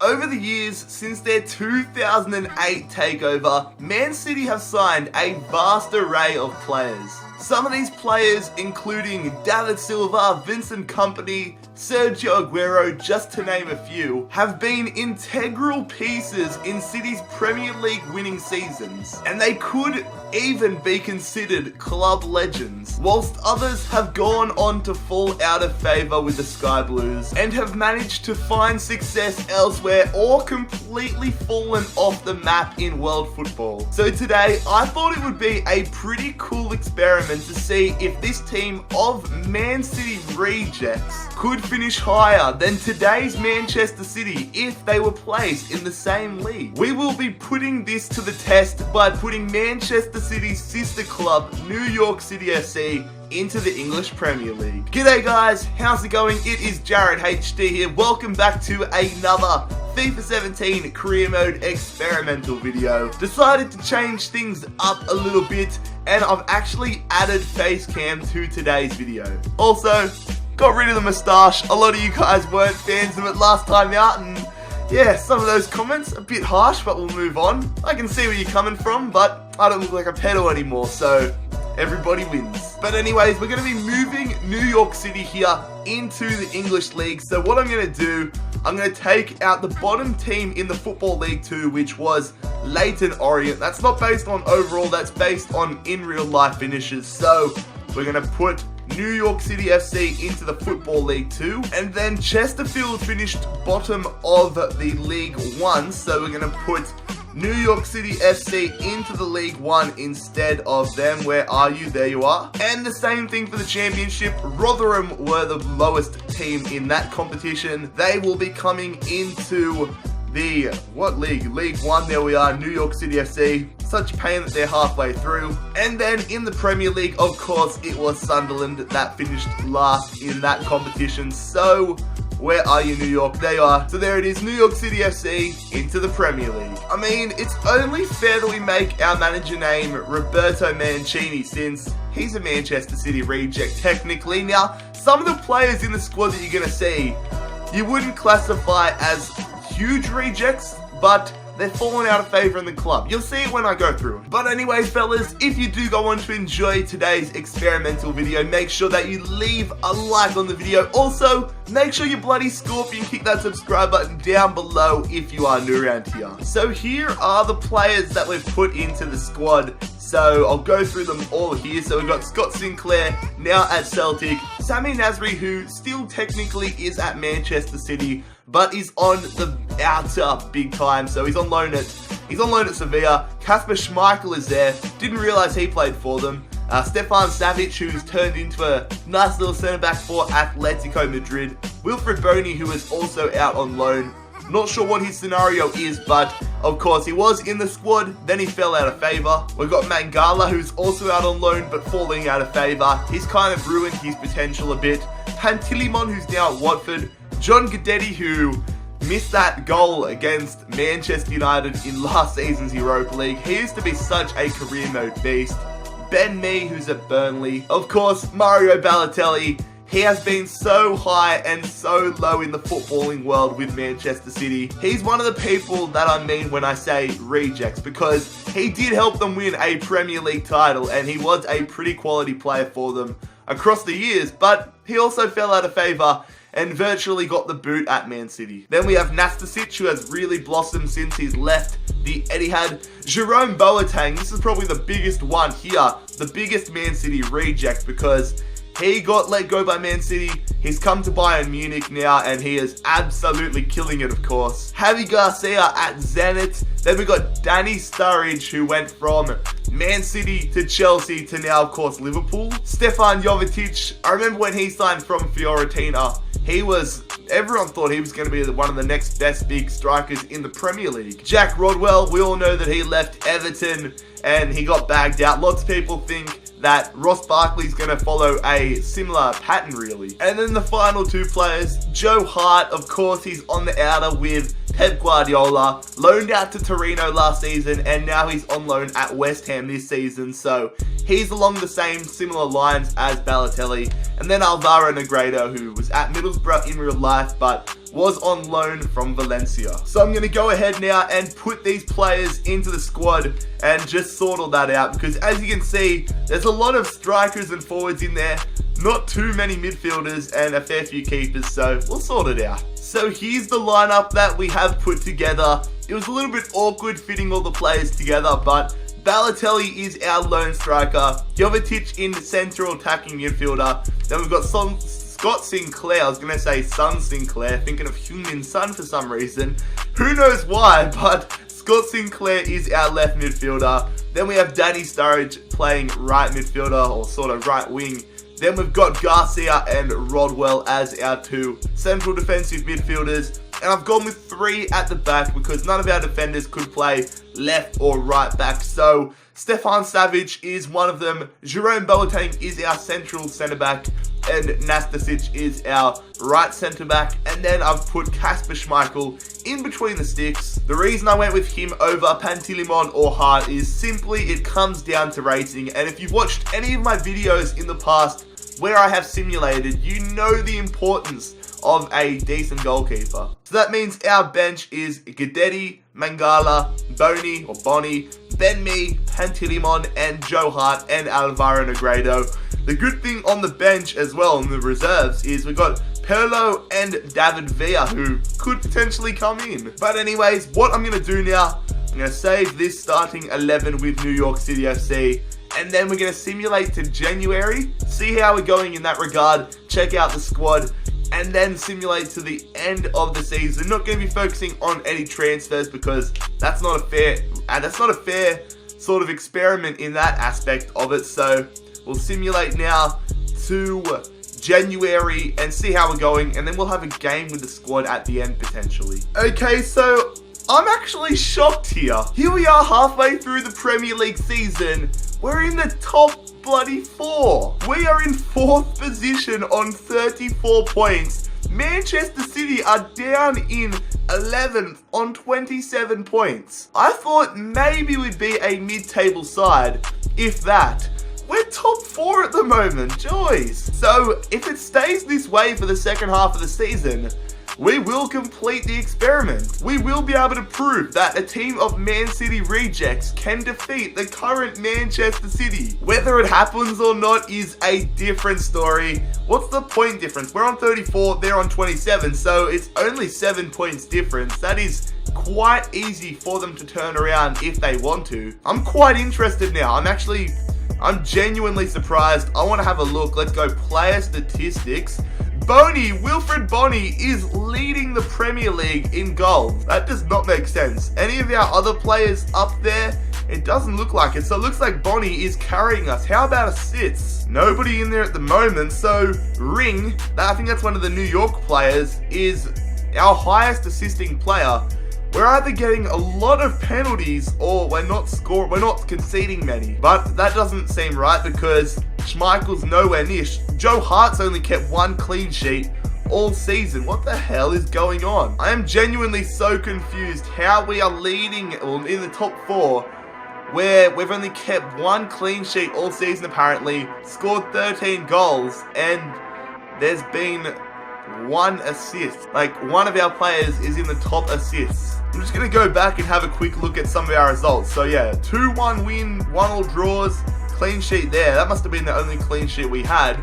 Over the years since their 2008 takeover, Man City have signed a vast array of players. Some of these players, including David Silva, Vincent Kompany, Sergio Aguero, just to name a few, have been integral pieces in City's Premier League winning seasons, and they could even be considered club legends, whilst others have gone on to fall out of favour with the Sky Blues and have managed to find success elsewhere or completely fallen off the map in world football. So today, I thought it would be a pretty cool experiment to see if this team of Man City rejects could finish higher than today's Manchester City if they were placed in the same league. We will be putting this to the test by putting Manchester City's sister club, New York City FC, into the English Premier League. G'day guys, how's it going? It is JarradHD here. Welcome back to another FIFA 17 career mode experimental video. Decided to change things up a little bit, and I've actually added face cam to today's video. Also, got rid of the moustache. A lot of you guys weren't fans of it last time out, and yeah, some of those comments a bit harsh, but we'll move on. I can see where you're coming from, but I don't look like a pedo anymore, so everybody wins. But anyways, we're going to be moving New York City here into the English League. So what I'm going to do, I'm going to take out the bottom team in the Football League 2, which was Leyton Orient. That's not based on overall, that's based on in real life finishes. So we're going to put New York City FC into the Football League 2, and then Chesterfield finished bottom of the League 1, so we're going to put New York City FC into the League 1 instead of them. Where are you? There you are. And the same thing for the Championship. Rotherham were the lowest team in that competition. They will be coming into the, what league? League 1, there we are, New York City FC. Such pain that they're halfway through. And then in the Premier League, of course, it was Sunderland that finished last in that competition. So where are you, New York? There you are. So there it is, New York City FC into the Premier League. I mean, it's only fair that we make our manager name Roberto Mancini, since he's a Manchester City reject technically. Now, some of the players in the squad that you're going to see, you wouldn't classify as huge rejects, but they're falling out of favour in the club. You'll see it when I go through it. But anyways, fellas, if you do go on to enjoy today's experimental video, make sure that you leave a like on the video. Also, make sure you bloody scorpion kick that subscribe button down below if you are new around here. So here are the players that we've put into the squad. So I'll go through them all here. So we've got Scott Sinclair, now at Celtic. Sami Nasri, who still technically is at Manchester City, but is on the outer big time. So he's on loan at Sevilla. Kasper Schmeichel is there. Didn't realise he played for them. Stefan Savic, who's turned into a nice little centre-back for Atletico Madrid. Wilfred Boney, who is also out on loan. Not sure what his scenario is, but of course he was in the squad, then he fell out of favour. We've got Mangala, who's also out on loan, but falling out of favour. He's kind of ruined his potential a bit. Pantilimon, who's now at Watford. John Guidetti, who missed that goal against Manchester United in last season's Europa League. He used to be such a career mode beast. Ben Mee, who's at Burnley. Of course, Mario Balotelli. He has been so high and so low in the footballing world with Manchester City. He's one of the people that I mean when I say rejects, because he did help them win a Premier League title, and he was a pretty quality player for them across the years, but he also fell out of favour and virtually got the boot at Man City. Then we have Nastasic, who has really blossomed since he's left the Etihad. Jerome Boateng, this is probably the biggest one here, the biggest Man City reject, because he got let go by Man City. He's come to Bayern Munich now, and he is absolutely killing it, of course. Javi Garcia at Zenit. Then we got Danny Sturridge, who went from Man City to Chelsea to now, of course, Liverpool. Stefan Jovetic, I remember when he signed from Fiorentina, everyone thought he was going to be one of the next best big strikers in the Premier League. Jack Rodwell, we all know that he left Everton and he got bagged out. Lots of people think that Ross Barkley's going to follow a similar pattern, really. And then the final two players, Joe Hart, of course, he's on the outer with Pep Guardiola, loaned out to Torino last season, and now he's on loan at West Ham this season, so he's along the same similar lines as Balotelli. and then Alvaro Negredo, who was at Middlesbrough in real life, but was on loan from Valencia. So I'm going to go ahead now and put these players into the squad and just sort all that out, because as you can see, there's a lot of strikers and forwards in there, not too many midfielders and a fair few keepers, so we'll sort it out. So here's the lineup that we have put together. It was a little bit awkward fitting all the players together, but Balotelli is our lone striker, Jovetic in central attacking midfielder, then we've got Scott Sinclair, I was going to say Son Sinclair, thinking of Heung-min Son for some reason, who knows why, but Scott Sinclair is our left midfielder. Then we have Danny Sturridge playing right midfielder, or sort of right wing. Then we've got Garcia and Rodwell as our two central defensive midfielders. And I've gone with 3 at the back because none of our defenders could play left or right back. So Stefan Savic is one of them. Jerome Boateng is our central centre back. And Nastasic is our right centre back. And then I've put Kasper Schmeichel in between the sticks. The reason I went with him over Pantilimon or Hart is simply it comes down to rating. And if you've watched any of my videos in the past where I have simulated, you know the importance of a decent goalkeeper. So that means our bench is Guedetti, Mangala, Bonnie, Ben Mee, Pantilimon, and Joe Hart, and Alvaro Negredo. The good thing on the bench as well, in the reserves, is we've got Perlo and David Villa, who could potentially come in. But anyways, what I'm going to do now, I'm going to save this starting 11 with New York City FC. And then we're going to simulate to January, see how we're going in that regard, check out the squad, and then simulate to the end of the season. Not going to be focusing on any transfers because that's not a fair sort of experiment in that aspect of it. So we'll simulate now to January and see how we're going, and then we'll have a game with the squad at the end potentially. Okay, so I'm actually shocked here. Here we are halfway through the Premier League season. We're in the top bloody 4. We are in 4th position on 34 points. Manchester City are down in 11th on 27 points. I thought maybe we'd be a mid-table side, if that. We're top 4 at the moment, joys. So if it stays this way for the second half of the season, we will complete the experiment. We will be able to prove that a team of Man City rejects can defeat the current Manchester City. Whether it happens or not is a different story. What's the point difference? We're on 34, they're on 27, so it's only 7 points difference. That is quite easy for them to turn around if they want to. I'm quite interested now. I'm genuinely surprised. I want to have a look. Let's go player statistics. Wilfred Bonny is leading the Premier League in goals. That does not make sense. Any of our other players up there? It doesn't look like it. So it looks like Bonny is carrying us. How about assists? Nobody in there at the moment. So Ring, I think that's one of the New York players, is our highest assisting player. We're either getting a lot of penalties or we're not conceding many. But that doesn't seem right because Schmeichel's nowhere near. Joe Hart's only kept 1 clean sheet all season. What the hell is going on? I am genuinely so confused how we are leading in the top 4 where we've only kept 1 clean sheet all season apparently, scored 13 goals, and there's been 1 assist. Like, one of our players is in the top assists. I'm just going to go back and have a quick look at some of our results. So yeah, 2-1 win, 1-1 draws, clean sheet there. That must have been the only clean sheet we had.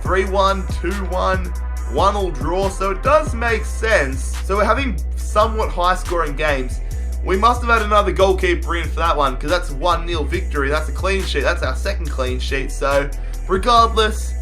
3-1, 2-1, 1-1 draw. So it does make sense. So we're having somewhat high scoring games. We must have had another goalkeeper in for that one because that's a 1-0 victory. That's a clean sheet. That's our second clean sheet. So regardless,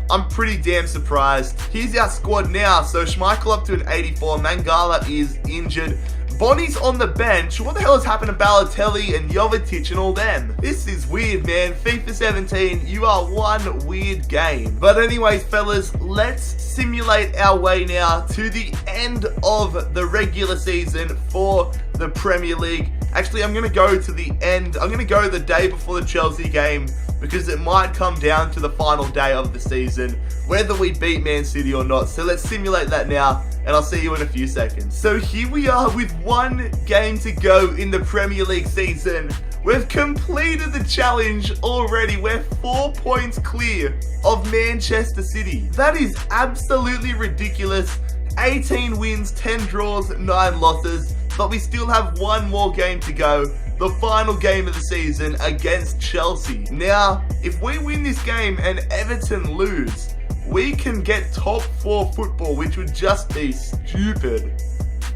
I'm pretty damn surprised. Here's our squad now. So Schmeichel up to an 84. Mangala is injured. Bonnie's on the bench. What the hell has happened to Balotelli and Jovetic and all them? This is weird, man. FIFA 17, you are one weird game. But anyways, fellas, let's simulate our way now to the end of the regular season for the Premier League. Actually, I'm going to go to the end. I'm going to go the day before the Chelsea game because it might come down to the final day of the season, whether we beat Man City or not. So let's simulate that now, and I'll see you in a few seconds. So here we are with 1 game to go in the Premier League season. We've completed the challenge already. We're 4 points clear of Manchester City. That is absolutely ridiculous. 18 wins, 10 draws, 9 losses. But we still have one more game to go. The final game of the season against Chelsea. Now, if we win this game and Everton lose, we can get top 4 football, which would just be stupid.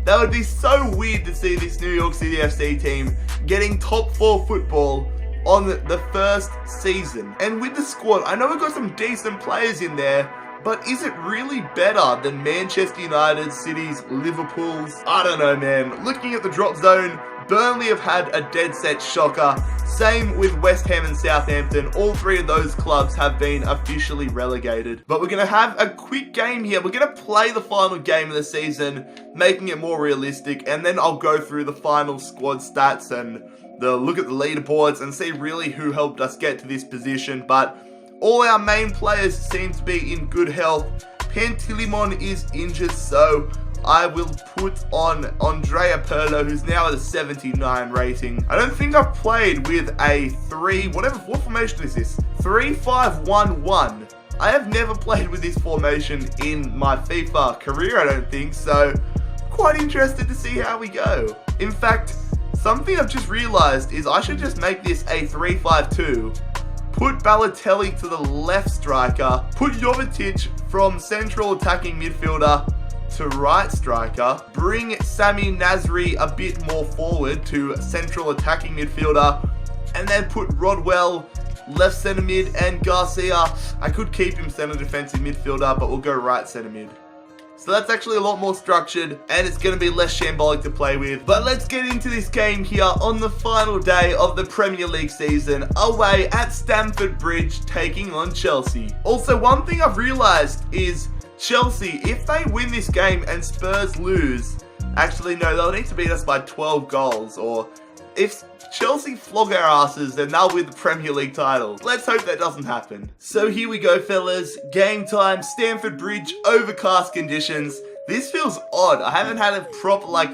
That would be so weird to see this New York City FC team getting top 4 football on the first season. And with the squad, I know we've got some decent players in there, but is it really better than Manchester United, City's, Liverpool's? I don't know, man. Looking at the drop zone, Burnley have had a dead set shocker. Same with West Ham and Southampton. All 3 of those clubs have been officially relegated. But we're going to have a quick game here. We're going to play the final game of the season, making it more realistic. And then I'll go through the final squad stats and look at the leaderboards and see really who helped us get to this position. But all our main players seem to be in good health. Pantilimon is injured, so I will put on Andrea Pirlo, who's now at a 79 rating. I don't think I've played with a what formation is this? 3-5-1-1. I have never played with this formation in my FIFA career, I don't think, so quite interested to see how we go. In fact, something I've just realized is I should just make this a 3-5-2. Put Balotelli to the left striker, put Jovetic from central attacking midfielder to right striker, bring Sami Nasri a bit more forward to central attacking midfielder, and then put Rodwell left centre mid and Garcia, I could keep him centre defensive midfielder, but we'll go right centre mid. So that's actually a lot more structured and it's going to be less shambolic to play with. But let's get into this game here on the final day of the Premier League season, away at Stamford Bridge taking on Chelsea. Also, one thing I've realised is Chelsea, if they win this game and Spurs lose, actually no, they'll need to beat us by 12 goals, or if Chelsea flog our asses, then they'll win the Premier League title. Let's hope that doesn't happen. So here we go, fellas. Game time, Stamford Bridge, overcast conditions. This feels odd. I haven't had a proper, I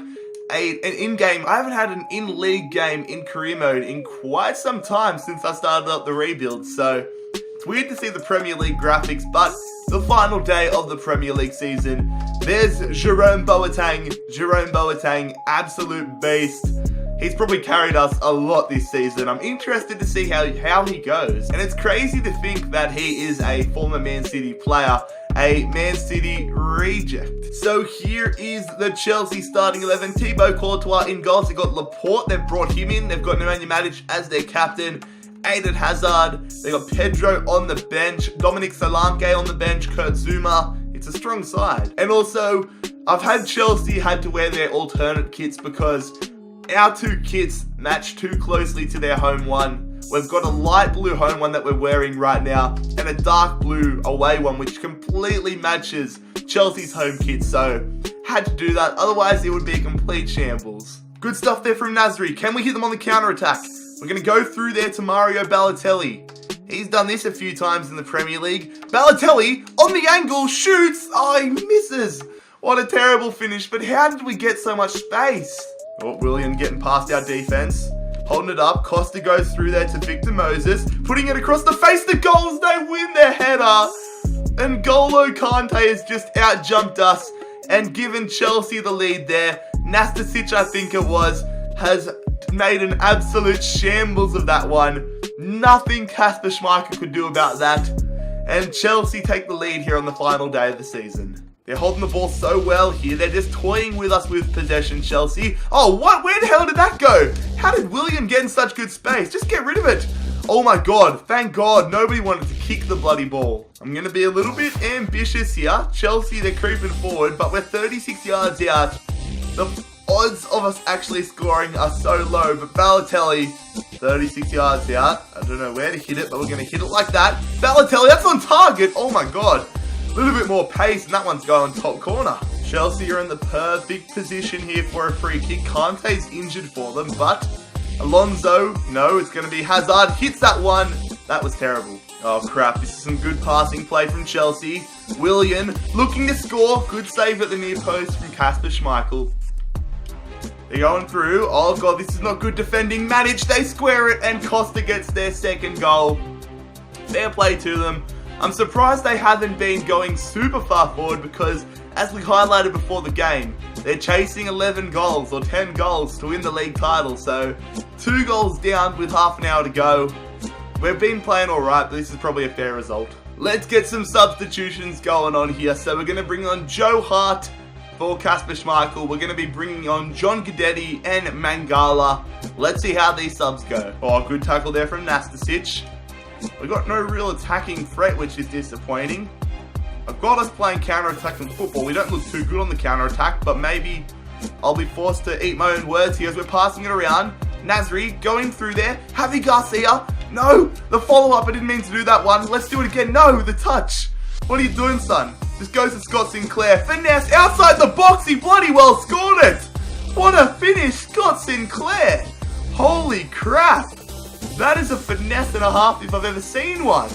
haven't had an in-league game in career mode in quite some time since I started up the rebuild. So it's weird to see the Premier League graphics, but the final day of the Premier League season. There's Jerome Boateng, absolute beast. He's probably carried us a lot this season. I'm interested to see how he goes. And it's crazy to think that he is a former Man City player, a Man City reject. So here is the Chelsea starting 11. Thibaut Courtois in goals. They've got Laporte, they've brought him in. They've got Nemanja Matic as their captain. Eden Hazard. They've got Pedro on the bench. Dominic Solanke on the bench. Kurt Zouma. It's a strong side. And also, I've had Chelsea had to wear their alternate kits because our 2 kits match too closely to their home one. We've got a light blue home one that we're wearing right now and a dark blue away one which completely matches Chelsea's home kit, so had to do that, otherwise it would be a complete shambles. Good stuff there from Nasri. Can we hit them on the counter attack? We're going to go through there to Mario Balotelli. He's done this a few times in the Premier League. Balotelli on the angle, shoots, oh he misses. What a terrible finish, but how did we get so much space? Oh, Willian getting past our defense. Holding it up. Costa goes through there to Victor Moses. Putting it across the face. The goals. They win their header. And N'Golo Kante has just out-jumped us and given Chelsea the lead there. Nastasic, I think it was, has made an absolute shambles of that one. Nothing Kasper Schmeichel could do about that. And Chelsea take the lead here on the final day of the season. They're holding the ball so well here. They're just toying with us with possession, Chelsea. Oh, what? Where the hell did that go? How did William get in such good space? Just get rid of it. Oh my God. Thank God nobody wanted to kick the bloody ball. I'm going to be a little bit ambitious here. Chelsea, they're creeping forward, but we're 36 yards out. The odds of us actually scoring are so low, but Balotelli, 36 yards out. I don't know where to hit it, but we're going to hit it like that. Balotelli, that's on target. Oh my God. A little bit more pace, and that one's going top corner. Chelsea are in the perfect position here for a free kick. Kante's injured for them, but Alonso, no, it's going to be Hazard. Hits that one. That was terrible. Oh, crap. This is some good passing play from Chelsea. Willian looking to score. Good save at the near post from Kasper Schmeichel. They're going through. Oh god, this is not good defending. Managed, they square it, and Costa gets their second goal. Fair play to them. I'm surprised they haven't been going super far forward because, as we highlighted before the game, they're chasing 11 goals or 10 goals to win the league title. So 2 goals down with half an hour to go. We've been playing alright, but this is probably a fair result. Let's get some substitutions going on here. So we're going to bring on Joe Hart for Kasper Schmeichel. We're going to be bringing on John Guidetti and Mangala. Let's see how these subs go. Oh, good tackle there from Nastasic. We got no real attacking threat, which is disappointing. I've got us playing counter-attacking football. We don't look too good on the counter-attack, but maybe I'll be forced to eat my own words here as we're passing it around. Nasri going through there. Javi Garcia. No, the follow-up. I didn't mean to do that one. Let's do it again. No, the touch. What are you doing, son? This goes to Scott Sinclair. Finesse outside the box. He bloody well scored it. What a finish, Scott Sinclair. Holy crap. That is a finesse and a half if I've ever seen one.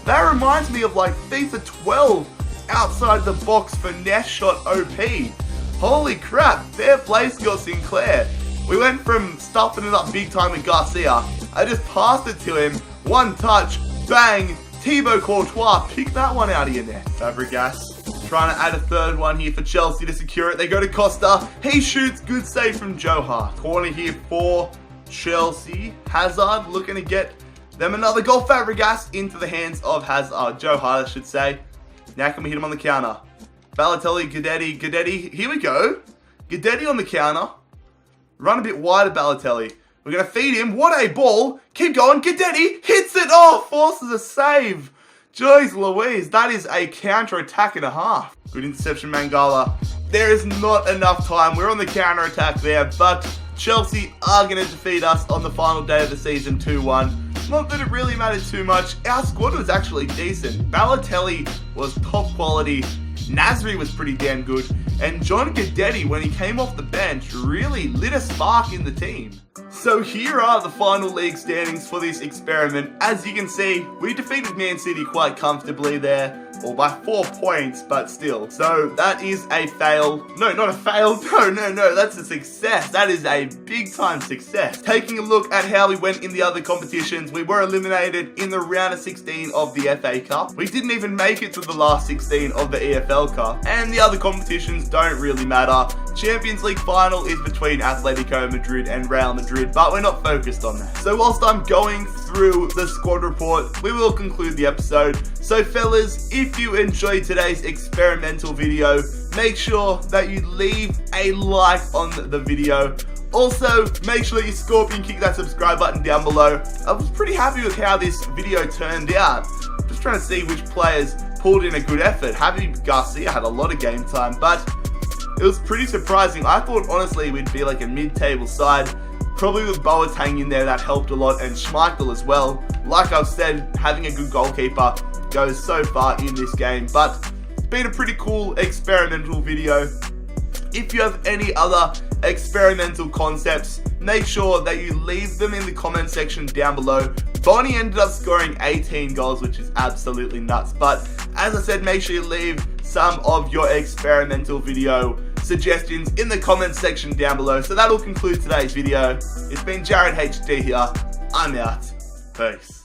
That reminds me of like FIFA 12 outside the box finesse shot OP. Holy crap, fair play Scott Sinclair. We went from stuffing it up big time with Garcia. I just passed it to him, one touch, bang, Thibaut Courtois, pick that one out of your net. Fabregas trying to add a third one here for Chelsea to secure it. They go to Costa, he shoots, good save from Joe Hart. Corner here for Chelsea. Hazard looking to get them another goal. Fabregas into the hands of Hazard. Joe Hart, I should say. Now can we hit him on the counter? Balotelli, Guidetti. Here we go. Guidetti on the counter. Run a bit wider, Balotelli. We're going to feed him. What a ball. Keep going. Guidetti hits it. Oh, forces a save. Jeez Louise. That is a counter-attack and a half. Good interception, Mangala. There is not enough time. We're on the counter-attack there, but Chelsea are going to defeat us on the final day of the season 2-1. Not that it really mattered too much. Our squad was actually decent. Balotelli was top quality. Nasri was pretty damn good. And John Guidetti, when he came off the bench, really lit a spark in the team. So here are the final league standings for this experiment. As you can see, we defeated Man City quite comfortably there. Well, by 4 points, but still. So that is a fail. No, not a fail. No, that's a success. That is a big time success. Taking a look at how we went in the other competitions, we were eliminated in the round of 16 of the FA Cup. We didn't even make it to the last 16 of the EFL Cup. And the other competitions don't really matter. Champions League final is between Atletico Madrid and Real Madrid, but we're not focused on that. So whilst I'm going through the squad report, we will conclude the episode. So fellas, if you enjoyed today's experimental video, make sure that you leave a like on the video. Also, make sure you scorpion kick that subscribe button down below. I was pretty happy with how this video turned out. Just trying to see which players pulled in a good effort. Javi Garcia had a lot of game time, but it was pretty surprising. I thought honestly we'd be like a mid-table side. Probably with Boateng in there, that helped a lot, and Schmeichel as well. Like I've said, having a good goalkeeper goes so far in this game, but it's been a pretty cool experimental video. If you have any other experimental concepts, make sure that you leave them in the comment section down below. Bonnie ended up scoring 18 goals, which is absolutely nuts, but as I said, make sure you leave some of your experimental video suggestions in the comment section down below. So that'll conclude today's video. It's been JarradHD here. I'm out. Peace.